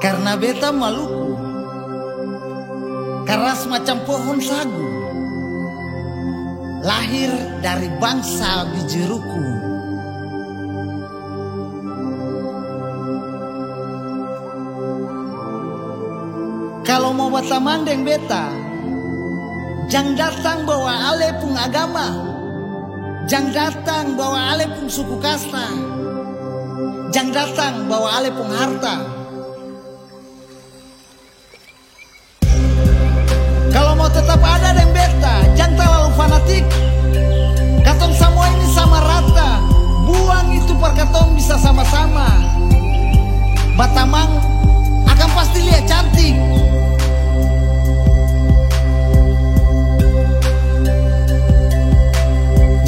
Karena beta Maluku keras macam pohon sagu, lahir dari bangsa Bijiruku. Kalau mau batamandeng beta, jang datang bawa ale pung agama, jang datang bawa ale pung suku kasta, jang datang bawa ale pung harta. Kalau mau tetap ada dengan beta, jangan terlalu fanatik. Katong semua ini sama rata, buang itu per katong bisa sama-sama. Batamang akan pasti lihat cantik.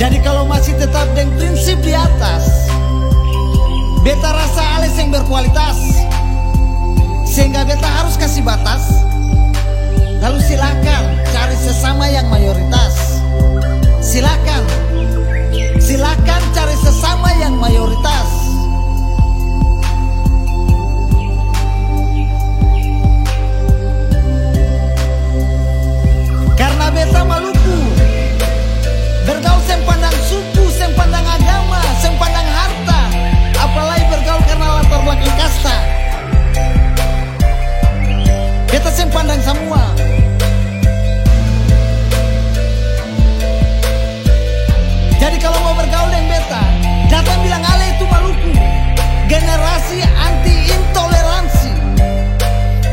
Jadi kalau masih tetap dengan prinsip di atas, beta rasa ales yang berkualitas, sehingga beta harus kasih batas. Lalu silakan cari sesama yang mayoritas. Silakan cari sesama yang mayoritas. Karena beta Maluku bergaul sem pandang suku, sem pandang agama, sem pandang harta, apalagi bergaul karena latar belakang kasta. Beta sem pandang semua. Jadi kalau mau bergaul dengan beta, datang bilang ale itu Maluku, generasi anti intoleransi,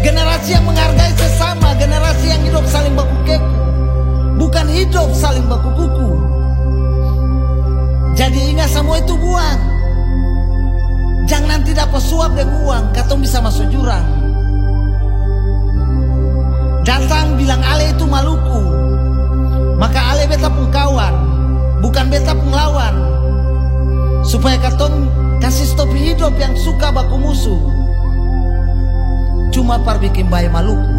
generasi yang menghargai sesama, generasi yang hidup saling baku keku, bukan hidup saling baku kuku. Jadi ingat semua itu buang. Jangan nanti dapat suap dengan uang, katong bisa masuk jurang. Datang bilang ale itu Maluku, maka ale beta pun kawan, bukan beta pun lawan. Supaya katong kasih stop hidup yang suka baku musuh, cuma par bikin bayi Maluku.